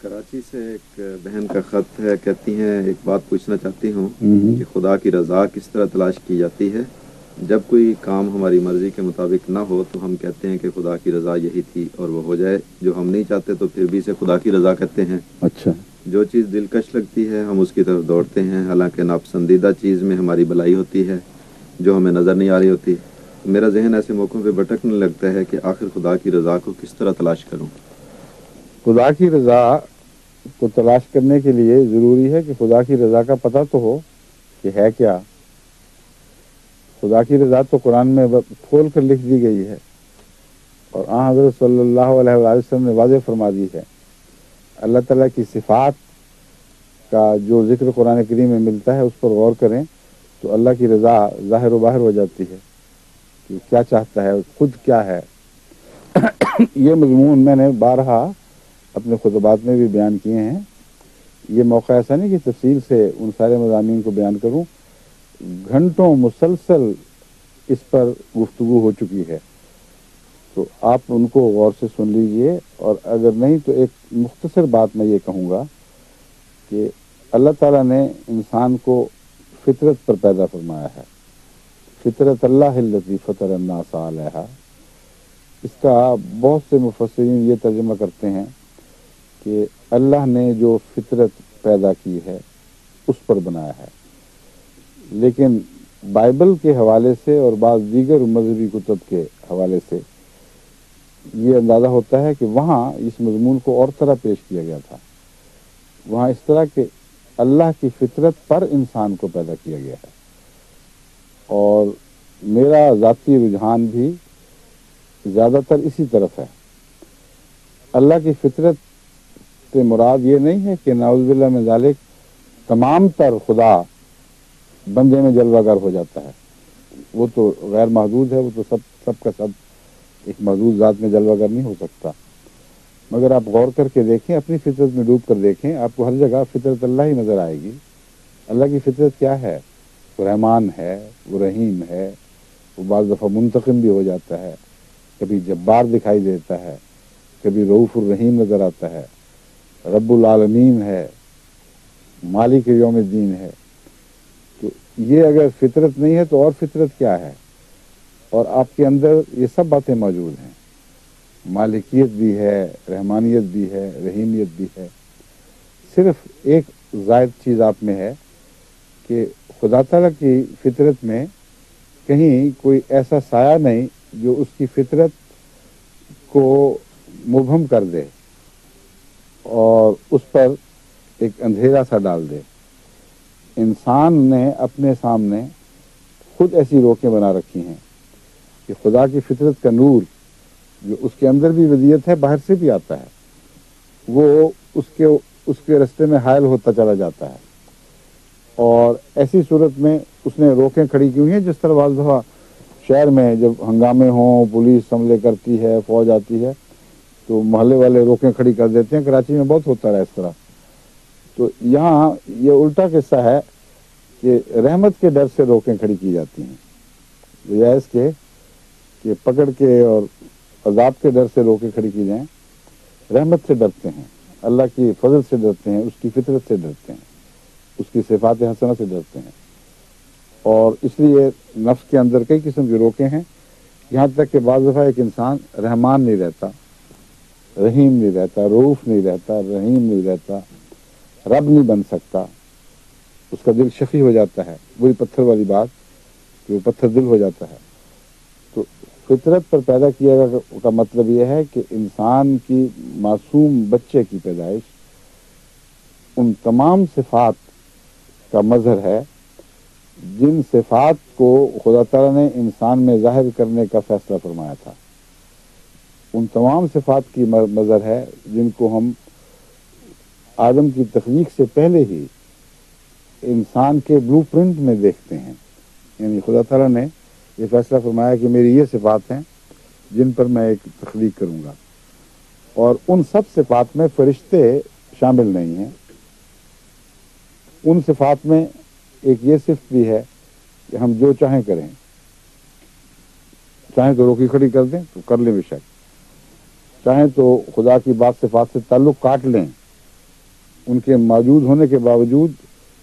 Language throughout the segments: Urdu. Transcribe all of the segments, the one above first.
کراچی سے ایک بہن کا خط ہے، کہتی ہیں ایک بات پوچھنا چاہتی ہوں کہ خدا کی رضا کس طرح تلاش کی جاتی ہے؟ جب کوئی کام ہماری مرضی کے مطابق نہ ہو تو ہم کہتے ہیں کہ خدا کی رضا یہی تھی اور وہ ہو جائے، جو ہم نہیں چاہتے تو پھر بھی اسے خدا کی رضا کہتے ہیں۔ اچھا، جو چیز دلکش لگتی ہے ہم اس کی طرف دوڑتے ہیں، حالانکہ ناپسندیدہ چیز میں ہماری بھلائی ہوتی ہے جو ہمیں نظر نہیں آ رہی ہوتی۔ میرا ذہن ایسے موقعوں پہ بھٹکنے لگتا ہے کہ آخر خدا کی رضا کو کس طرح تلاش کروں؟ خدا کی رضا کو تلاش کرنے کے لیے ضروری ہے کہ خدا کی رضا کا پتہ تو ہو کہ ہے کیا۔ خدا کی رضا تو قرآن میں کھول کر لکھ دی گئی ہے، اور حضرت صلی اللہ علیہ وآلہ وسلم نے واضح فرما دی ہے۔ اللہ تعالیٰ کی صفات کا جو ذکر قرآن کریم میں ملتا ہے اس پر غور کریں تو اللہ کی رضا ظاہر و باہر ہو جاتی ہے کہ کیا چاہتا ہے، خود کیا ہے۔ یہ مضمون میں نے بارہا اپنے خطبات میں بھی بیان کیے ہیں۔ یہ موقع ایسا نہیں کہ تفصیل سے ان سارے مضامین کو بیان کروں، گھنٹوں مسلسل اس پر گفتگو ہو چکی ہے، تو آپ ان کو غور سے سن لیجئے۔ اور اگر نہیں تو ایک مختصر بات میں یہ کہوں گا کہ اللہ تعالیٰ نے انسان کو فطرت پر پیدا فرمایا ہے، فطرت اللہ التی فطر الناس علیہا۔ اس کا بہت سے مفسرین یہ ترجمہ کرتے ہیں کہ اللہ نے جو فطرت پیدا کی ہے اس پر بنایا ہے، لیکن بائبل کے حوالے سے اور بعض دیگر مذہبی کتب کے حوالے سے یہ اندازہ ہوتا ہے کہ وہاں اس مضمون کو اور طرح پیش کیا گیا تھا۔ وہاں اس طرح کہ اللہ کی فطرت پر انسان کو پیدا کیا گیا ہے، اور میرا ذاتی رجحان بھی زیادہ تر اسی طرف ہے۔ اللہ کی فطرت سے مراد یہ نہیں ہے کہ نعوذ باللہ من ذالک تمام تر خدا بندے میں جلوہ گر ہو جاتا ہے، وہ تو غیر محدود ہے، وہ تو سب کا سب ایک محدود ذات میں جلوہ گر نہیں ہو سکتا۔ مگر آپ غور کر کے دیکھیں، اپنی فطرت میں ڈوب کر دیکھیں، آپ کو ہر جگہ فطرت اللہ ہی نظر آئے گی۔ اللہ کی فطرت کیا ہے؟ وہ رحمان ہے، وہ رحیم ہے، وہ بعض دفعہ منتقم بھی ہو جاتا ہے، کبھی جبار دکھائی دیتا ہے، کبھی رؤوف الرحیم نظر آتا ہے، رب العالمین ہے، مالک یوم الدین ہے۔ تو یہ اگر فطرت نہیں ہے تو اور فطرت کیا ہے؟ اور آپ کے اندر یہ سب باتیں موجود ہیں، مالکیت بھی ہے، رحمانیت بھی ہے، رحیمیت بھی ہے۔ صرف ایک زائد چیز آپ میں ہے کہ خدا تعالیٰ کی فطرت میں کہیں کوئی ایسا سایہ نہیں جو اس کی فطرت کو مبہم کر دے اور اس پر ایک اندھیرا سا ڈال دے۔ انسان نے اپنے سامنے خود ایسی روکیں بنا رکھی ہیں کہ خدا کی فطرت کا نور جو اس کے اندر بھی ودیت ہے، باہر سے بھی آتا ہے، وہ اس کے رستے میں حائل ہوتا چلا جاتا ہے۔ اور ایسی صورت میں اس نے روکیں کھڑی کی ہوئی ہیں، جس طرح بعض دفعہ شہر میں جب ہنگامے ہوں، پولیس حملے کرتی ہے، فوج آتی ہے، تو محلے والے روکیں کھڑی کر دیتے ہیں۔ کراچی میں بہت ہوتا رہا اس طرح۔ تو یہاں یہ الٹا قصہ ہے کہ رحمت کے ڈر سے روکیں کھڑی کی جاتی ہیں، بجائے اس کے کہ پکڑ کے اور عذاب کے ڈر سے روکیں کھڑی کی جائیں۔ رحمت سے ڈرتے ہیں، اللہ کی فضل سے ڈرتے ہیں، اس کی فطرت سے ڈرتے ہیں، اس کی صفات حسنہ سے ڈرتے ہیں۔ اور اس لیے نفس کے اندر کئی قسم کی روکیں ہیں، یہاں تک کہ بعض دفعہ ایک انسان رحمان نہیں رہتا، رحیم نہیں رہتا، رؤوف نہیں رہتا، رحیم نہیں رہتا، رب نہیں بن سکتا، اس کا دل شفیع ہو جاتا ہے۔ وہی پتھر والی بات کہ وہ پتھر دل ہو جاتا ہے۔ تو فطرت پر پیدا کیا کا مطلب یہ ہے کہ انسان کی معصوم بچے کی پیدائش ان تمام صفات کا مظہر ہے جن صفات کو خدا تعالیٰ نے انسان میں ظاہر کرنے کا فیصلہ فرمایا تھا۔ ان تمام صفات کی مظہر ہے جن کو ہم آدم کی تخلیق سے پہلے ہی انسان کے بلو پرنٹ میں دیکھتے ہیں۔ یعنی خدا تعالیٰ نے یہ فیصلہ فرمایا کہ میری یہ صفات ہیں جن پر میں ایک تخلیق کروں گا، اور ان سب صفات میں فرشتے شامل نہیں ہیں۔ ان صفات میں ایک یہ صفت بھی ہے کہ ہم جو چاہیں کریں، چاہیں تو روکی کھڑی کر دیں تو کر لیں بے شک، چاہیں تو خدا کی بات صفات سے تعلق کاٹ لیں ان کے موجود ہونے کے باوجود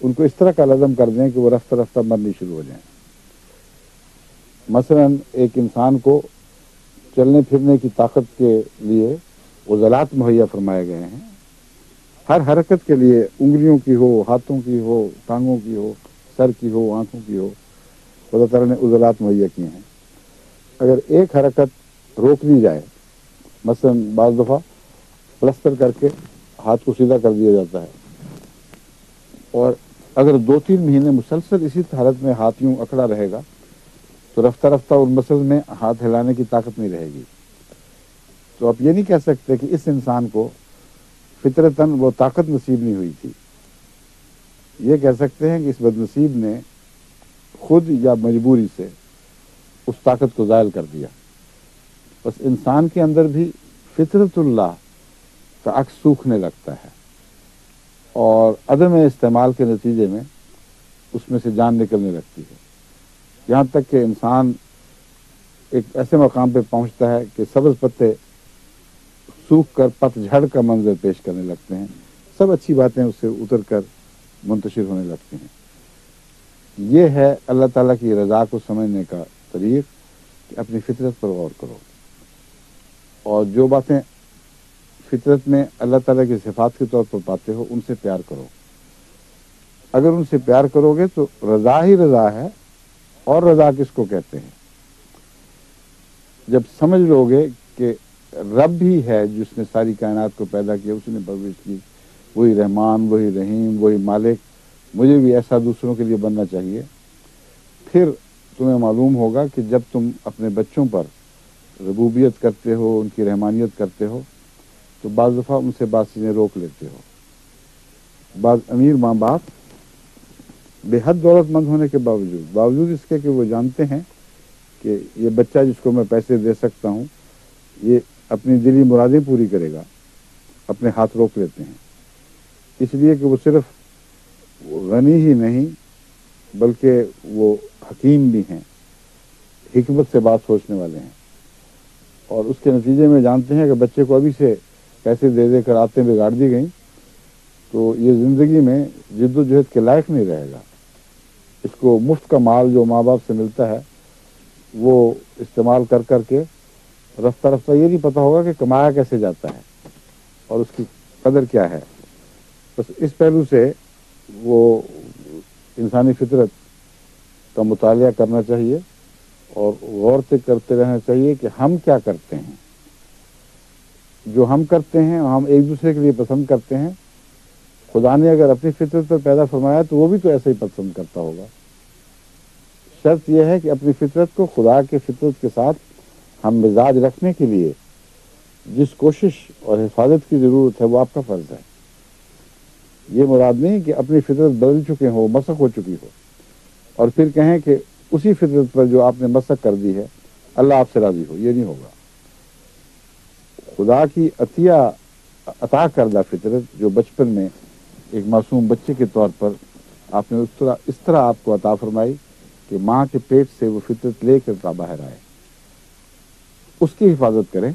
ان کو اس طرح کا لازم کر دیں کہ وہ رفتہ رفتہ مرنی شروع ہو جائیں۔ مثلا ایک انسان کو چلنے پھرنے کی طاقت کے لیے عضلات مہیا فرمائے گئے ہیں، ہر حرکت کے لیے انگلیوں کی ہو، ہاتھوں کی ہو، ٹانگوں کی ہو، سر کی ہو، آنکھوں کی ہو، خدا تعالیٰ نے عضلات مہیا کیے ہیں۔ اگر ایک حرکت روک دی جائے، مثلا بعض دفعہ پلسٹر کر کے ہاتھ کو سیدھا کر دیا جاتا ہے، اور اگر 2-3 مہینے مسلسل اسی حالت میں ہاتھ یوں اکڑا رہے گا تو رفتہ رفتہ ان مسل میں ہاتھ ہلانے کی طاقت نہیں رہے گی۔ تو آپ یہ نہیں کہہ سکتے کہ اس انسان کو فطرتاً وہ طاقت نصیب نہیں ہوئی تھی، یہ کہہ سکتے ہیں کہ اس بد نصیب نے خود یا مجبوری سے اس طاقت کو زائل کر دیا۔ بس انسان کے اندر بھی فطرت اللہ کا عکس سوکھنے لگتا ہے، اور عدم استعمال کے نتیجے میں اس میں سے جان نکلنے لگتی ہے، یہاں تک کہ انسان ایک ایسے مقام پہ پہنچتا ہے کہ سبز پتے سوکھ کر پت جھڑ کا منظر پیش کرنے لگتے ہیں، سب اچھی باتیں اس سے اتر کر منتشر ہونے لگتی ہیں۔ یہ ہے اللہ تعالیٰ کی رضا کو سمجھنے کا طریق کہ اپنی فطرت پر غور کرو، اور جو باتیں فطرت میں اللہ تعالیٰ کی صفات کے طور پر پاتے ہو ان سے پیار کرو۔ اگر ان سے پیار کرو گے تو رضا ہی رضا ہے، اور رضا کس کو کہتے ہیں؟ جب سمجھ لو گے کہ رب ہی ہے جس نے ساری کائنات کو پیدا کیا، اس نے پرورش کی، وہی رحمان، وہی رحیم، وہی مالک، مجھے بھی ایسا دوسروں کے لیے بننا چاہیے، پھر تمہیں معلوم ہوگا کہ جب تم اپنے بچوں پر ربوبیت کرتے ہو، ان کی رحمانیت کرتے ہو، تو بعض دفعہ ان سے بعض چیزیں روک لیتے ہو۔ بعض امیر ماں باپ بے حد دولت مند ہونے کے باوجود اس کے کہ وہ جانتے ہیں کہ یہ بچہ جس کو میں پیسے دے سکتا ہوں یہ اپنی دلی مرادیں پوری کرے گا، اپنے ہاتھ روک لیتے ہیں، اس لیے کہ وہ صرف غنی ہی نہیں بلکہ وہ حکیم بھی ہیں، حکمت سے بات سوچنے والے ہیں، اور اس کے نتیجے میں جانتے ہیں کہ بچے کو ابھی سے پیسے دے دے کر عادتیں بگاڑ دی گئیں تو یہ زندگی میں جد و جہد کے لائق نہیں رہے گا۔ اس کو مفت کا مال جو ماں باپ سے ملتا ہے وہ استعمال کر کر کے رفتہ رفتہ یہ نہیں پتہ ہوگا کہ کمایا کیسے جاتا ہے اور اس کی قدر کیا ہے۔ بس اس پہلو سے وہ انسانی فطرت کا مطالعہ کرنا چاہیے اور غور سے کرتے رہنا چاہیے کہ ہم کیا کرتے ہیں، جو ہم کرتے ہیں ہم ایک دوسرے کے لیے پسند کرتے ہیں، خدا نے اگر اپنی فطرت پر پیدا فرمایا تو وہ بھی تو ایسا ہی پسند کرتا ہوگا۔ شرط یہ ہے کہ اپنی فطرت کو خدا کے فطرت کے ساتھ ہم مزاج رکھنے کے لیے جس کوشش اور حفاظت کی ضرورت ہے وہ آپ کا فرض ہے۔ یہ مراد نہیں کہ اپنی فطرت بدل چکے ہو، مسخ ہو چکی ہو، اور پھر کہیں کہ اسی فطرت پر جو آپ نے مسخ کر دی ہے اللہ آپ سے راضی ہو، یہ نہیں ہوگا۔ خدا کی عطا کردہ فطرت جو بچپن میں ایک معصوم بچے کے طور پر آپ نے اس طرح آپ کو عطا فرمائی کہ ماں کے پیٹ سے وہ فطرت لے کر باہر آئے، اس کی حفاظت کریں،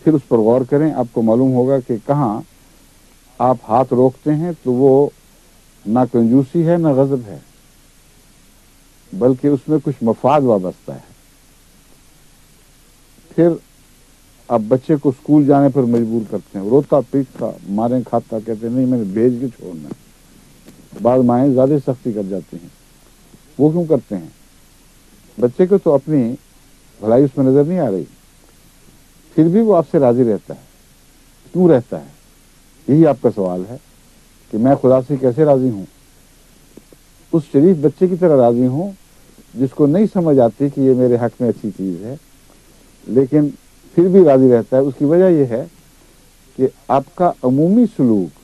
پھر اس پر غور کریں، آپ کو معلوم ہوگا کہ کہاں آپ ہاتھ روکتے ہیں تو وہ نہ کنجوسی ہے نہ غضب ہے، بلکہ اس میں کچھ مفاد وابستہ ہے۔ پھر آپ بچے کو اسکول جانے پر مجبور کرتے ہیں، روتا پیٹتا ماریں کھاتا، کہتے ہیں نہیں میں نے بھیج کے چھوڑنا ہے۔ بعض مائیں زیادہ سختی کر جاتی ہیں، وہ کیوں کرتے ہیں؟ بچے کو تو اپنی بھلائی اس میں نظر نہیں آ رہی، پھر بھی وہ آپ سے راضی رہتا ہے، کیوں رہتا ہے؟ یہی آپ کا سوال ہے کہ میں خدا سے کیسے راضی ہوں، اس شریف بچے کی طرح راضی ہوں جس کو نہیں سمجھ آتی کہ یہ میرے حق میں اچھی چیز ہے لیکن پھر بھی راضی رہتا ہے۔ اس کی وجہ یہ ہے کہ آپ کا عمومی سلوک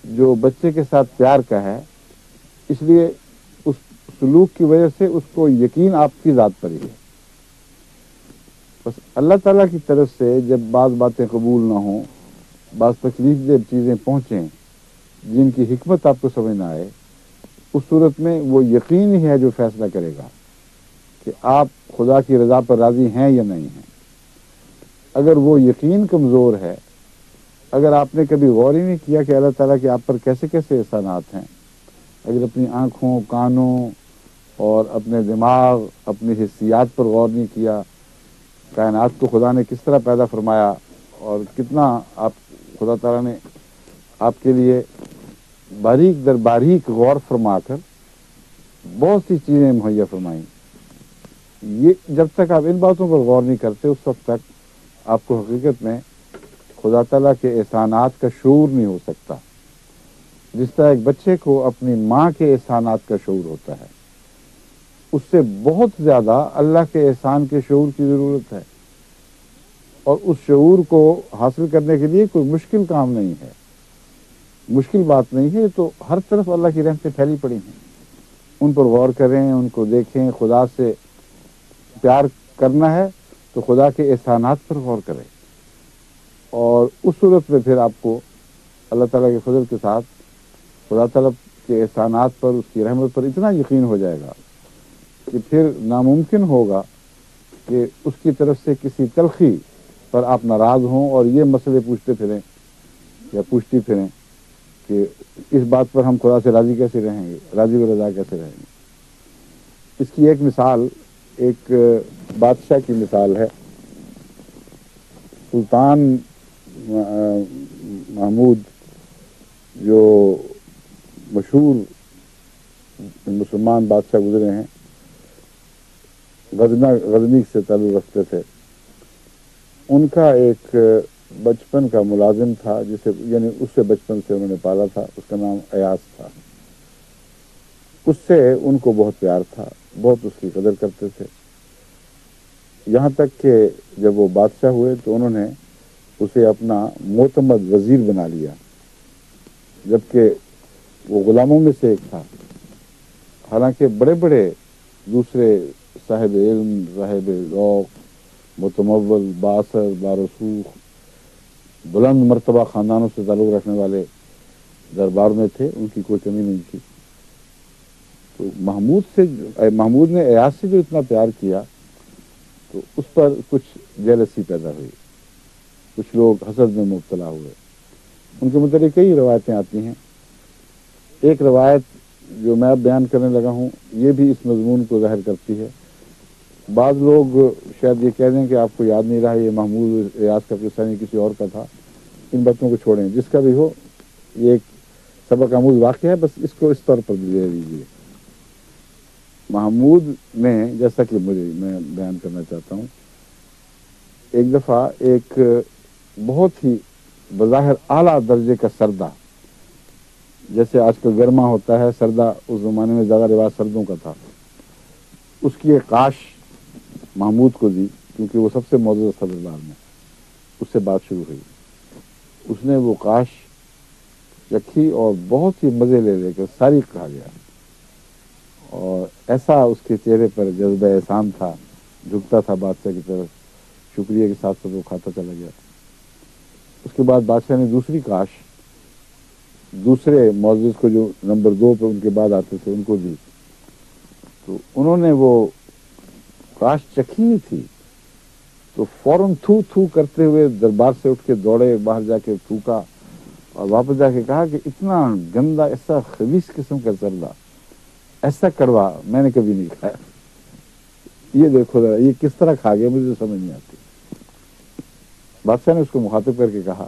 جو بچے کے ساتھ پیار کا ہے، اس لیے اس سلوک کی وجہ سے اس کو یقین آپ کی ذات پر ہی ہے۔ بس اللہ تعالیٰ کی طرف سے جب بعض باتیں قبول نہ ہوں، بعض تکلیف دہ چیزیں پہنچیں جن کی حکمت آپ کو سمجھ نہ آئے، اس صورت میں وہ یقین ہی ہے جو فیصلہ کرے گا کہ آپ خدا کی رضا پر راضی ہیں یا نہیں ہیں۔ اگر وہ یقین کمزور ہے اگر آپ نے کبھی غور ہی نہیں کیا کہ اللہ تعالیٰ کے آپ پر کیسے کیسے احسانات ہیں، اگر اپنی آنکھوں، کانوں اور اپنے دماغ، اپنی حسیات پر غور نہیں کیا، کائنات کو خدا نے کس طرح پیدا فرمایا اور کتنا آپ خدا تعالیٰ نے آپ کے لیے باریک در باریک غور فرما کر بہت سی چیزیں مہیا فرمائیں، یہ جب تک آپ ان باتوں پر غور نہیں کرتے اس وقت تک آپ کو حقیقت میں خدا تعالیٰ کے احسانات کا شعور نہیں ہو سکتا، جس طرح ایک بچے کو اپنی ماں کے احسانات کا شعور ہوتا ہے، اس سے بہت زیادہ اللہ کے احسان کے شعور کی ضرورت ہے، اور اس شعور کو حاصل کرنے کے لیے کوئی مشکل کام نہیں ہے، مشکل بات نہیں ہے، تو ہر طرف اللہ کی رحمتیں پھیلی پڑی ہیں، ان پر غور کریں، ان کو دیکھیں۔ خدا سے پیار کرنا ہے تو خدا کے احسانات پر غور کریں، اور اس صورت میں پھر آپ کو اللہ تعالیٰ کے فضل کے ساتھ خدا تعالیٰ کے احسانات پر، اس کی رحمت پر اتنا یقین ہو جائے گا کہ پھر ناممکن ہوگا کہ اس کی طرف سے کسی تلخی پر آپ ناراض ہوں اور یہ مسئلے پوچھتے پھریں یا پوچھتی پھریں کہ اس بات پر ہم خدا سے راضی کیسے رہیں گے، راضی و رضا کیسے رہیں گے۔ اس کی ایک مثال ایک بادشاہ کی مثال ہے۔ سلطان محمود جو مشہور مسلمان بادشاہ گزرے ہیں، غزنی سے تعلق رکھتے تھے، ان کا ایک بچپن کا ملازم تھا، جسے یعنی اس سے بچپن سے انہوں نے پالا تھا، اس کا نام ایاز تھا۔ اس سے ان کو بہت پیار تھا، بہت اس کی قدر کرتے تھے، یہاں تک کہ جب وہ بادشاہ ہوئے تو انہوں نے اسے اپنا معتمد وزیر بنا لیا، جبکہ وہ غلاموں میں سے ایک تھا۔ حالانکہ بڑے بڑے دوسرے صاحب علم، صاحب ذوق، متمول، بااثر، بارسوخ، بلند مرتبہ خاندانوں سے تعلق رکھنے والے دربار میں تھے، ان کی کوئی کمی نہیں تھی۔ تو محمود نے ایاز سے جو اتنا پیار کیا تو اس پر کچھ جیلسی پیدا ہوئی، کچھ لوگ حسد میں مبتلا ہوئے۔ ان کے متعلق کئی روایتیں آتی ہیں۔ ایک روایت جو میں اب بیان کرنے لگا ہوں یہ بھی اس مضمون کو ظاہر کرتی ہے۔ بعض لوگ شاید یہ کہہ دیں کہ آپ کو یاد نہیں رہا، یہ محمود ایاز کا قصہ نہیں کسی اور کا تھا، ان باتوں کو چھوڑیں، جس کا بھی ہو یہ ایک سبق آموز واقعہ ہے، بس اس کو اس طور پر لے لیجیے۔ محمود نے، جیسا کہ میں بیان کرنا چاہتا ہوں، ایک دفعہ ایک بہت ہی بظاہر اعلیٰ درجے کا سردہ، جیسے آج کل گرما ہوتا ہے، سردہ اس زمانے میں زیادہ رواج سردوں کا تھا، اس کی ایک کاش محمود کو دی، کیونکہ وہ سب سے معزز تھا دربار میں۔ اس سے بات شروع ہوئی، اس نے وہ کاش رکھی اور بہت ہی مزے لے لے کر ساری کھا گیا، اور ایسا اس کے چہرے پر جذبہ احسان تھا، جھکتا تھا بادشاہ کی طرف، شکریہ کے ساتھ ساتھ وہ کھاتا چلا گیا۔ اس کے بعد بادشاہ نے دوسری کاش دوسرے معزز کو، جو نمبر 2 پہ ان کے بعد آتے تھے، ان کو دی، تو انہوں نے وہ کاش چکھی تھی تو فوراً تھو تھو کرتے ہوئے دربار سے اٹھ کے دوڑے، باہر جا کے تھوکا اور واپس جا کے کہا کہ اتنا گندا، ایسا خبیث قسم کا سردہ، ایسا کڑوا میں نے کبھی نہیں کھایا، یہ دیکھو ذرا یہ کس طرح کھا گیا، مجھے سمجھ نہیں آتی۔ بادشاہ نے اس کو مخاطب کر کے کہا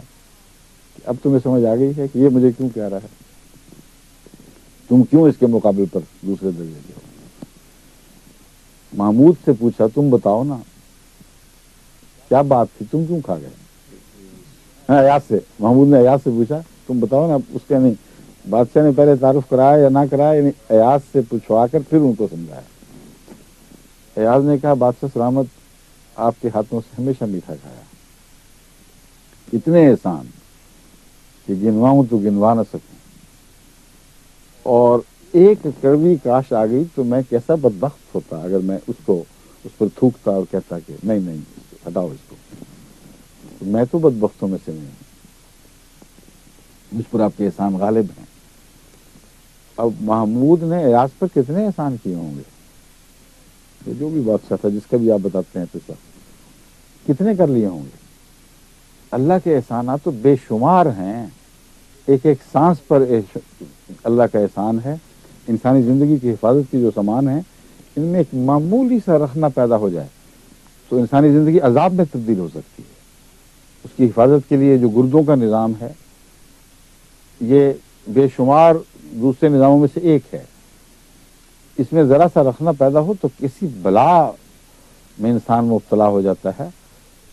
کہ اب تمہیں سمجھ آ گئی ہے کہ یہ مجھے کیوں کہہ رہا ہے، تم کیوں اس کے مقابل پر دوسرے درجے کے ہو۔ محمود سے پوچھا تم بتاؤ نا کیا بات تھی، تم کیوں کھا گئے؟ ایاز سے، محمود نے ایاز سے پوچھا تم بتاؤ نا، اس کا نہیں، بادشاہ نے پہلے تعارف کرایا یا نہ کرایا، یعنی ایاز سے پوچھوا کر پھر ان کو سمجھایا۔ ایاز نے کہا بادشاہ سلامت، آپ کے ہاتھوں سے ہمیشہ میٹھا کھایا، اتنے احسان کہ گنواؤں تو گنوا نہ سکوں، اور ایک کڑوی کاش آ گئی تو میں کیسا بدبخت ہوتا اگر میں اس پر تھوکتا اور کہتا کہ نہیں ہٹاؤ اس کو، میں تو بدبختوں میں سے نہیں ہوں، مجھ پر آپ کے احسان غالب ہیں۔ اب محمود نے ایاز پر کتنے احسان کیے ہوں گے، جو بھی بادشاہ تھا جس کا بھی آپ بتاتے ہیں قصہ، کتنے کر لیے ہوں گے، اللہ کے احسانات تو بے شمار ہیں، ایک ایک سانس پر اللہ کا احسان ہے. انسانی زندگی کی حفاظت کی جو سامان ہیں ان میں ایک معمولی سا رخنہ پیدا ہو جائے تو انسانی زندگی عذاب میں تبدیل ہو سکتی ہے. اس کی حفاظت کے لیے جو گردوں کا نظام ہے یہ بے شمار دوسرے نظاموں میں سے ایک ہے. اس میں ذرا سا رخنہ پیدا ہو تو کسی بلا میں انسان مبتلا ہو جاتا ہے.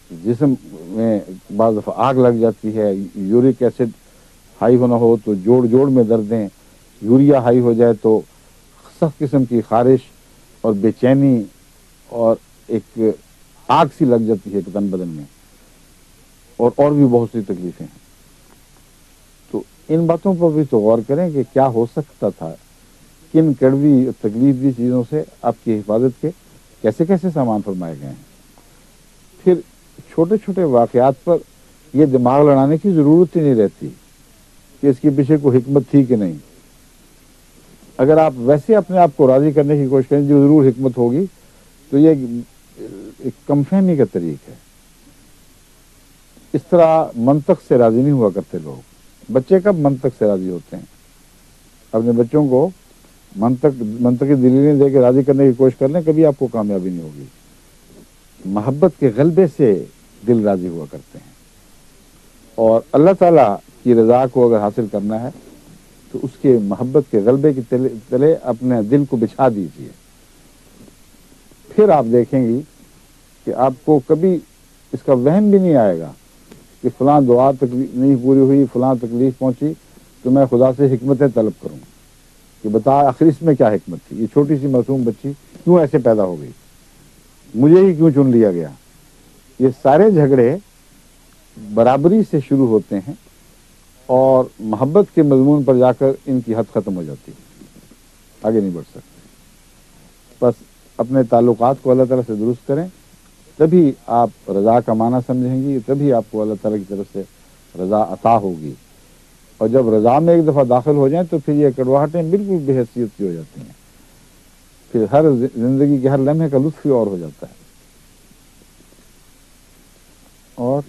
جسم میں بعض دفعہ آگ لگ جاتی ہے، یورک ایسڈ ہائی ہونا ہو تو جوڑ جوڑ میں دردیں، یوریا ہائی ہو جائے تو سخت قسم کی خارش اور بے چینی اور ایک آگ سی لگ جاتی ہے تن بدن میں، اور بھی بہت سی تکلیفیں ہیں. تو ان باتوں پر بھی تو غور کریں کہ کیا ہو سکتا تھا، کن کڑوی تکلیف دی چیزوں سے آپ کی حفاظت کے کیسے کیسے سامان فرمائے گئے ہیں. پھر چھوٹے چھوٹے واقعات پر یہ دماغ لڑانے کی ضرورت ہی نہیں رہتی کہ اس کے پیچھے کوئی حکمت تھی کہ نہیں. اگر آپ ویسے اپنے آپ کو راضی کرنے کی کوشش کریں جو ضرور حکمت ہوگی تو یہ ایک کم فہمی کا طریق ہے. اس طرح منطق سے راضی نہیں ہوا کرتے لوگ. بچے کب منطق سے راضی ہوتے ہیں؟ اپنے بچوں کو منطقی دلیلیں دے کے راضی کرنے کی کوشش کر لیں، کبھی آپ کو کامیابی نہیں ہوگی. محبت کے غلبے سے دل راضی ہوا کرتے ہیں. اور اللہ تعالیٰ کی رضا کو اگر حاصل کرنا ہے تو اس کے محبت کے غلبے کے تلے اپنے دل کو بچھا دیجیے. پھر آپ دیکھیں گی کہ آپ کو کبھی اس کا وہم بھی نہیں آئے گا کہ فلاں دعا نہیں پوری ہوئی، فلاں تکلیف پہنچی تو میں خدا سے حکمتیں طلب کروں کہ بتا آخر اس میں کیا حکمت تھی، یہ چھوٹی سی معصوم بچی کیوں ایسے پیدا ہو گئی، مجھے ہی کیوں چن لیا گیا. یہ سارے جھگڑے برابری سے شروع ہوتے ہیں اور محبت کے مضمون پر جا کر ان کی حد ختم ہو جاتی ہے، آگے نہیں بڑھ سکتے. بس اپنے تعلقات کو اللہ تعالیٰ سے درست کریں، تبھی آپ رضا کا معنی سمجھیں گی، تبھی آپ کو اللہ تعالیٰ کی طرف سے رضا عطا ہوگی. اور جب رضا میں ایک دفعہ داخل ہو جائیں تو پھر یہ کڑواہٹیں بالکل بے حیثیت کی ہو جاتی ہیں. پھر ہر زندگی کے ہر لمحے کا لطف ہی اور ہو جاتا ہے. اور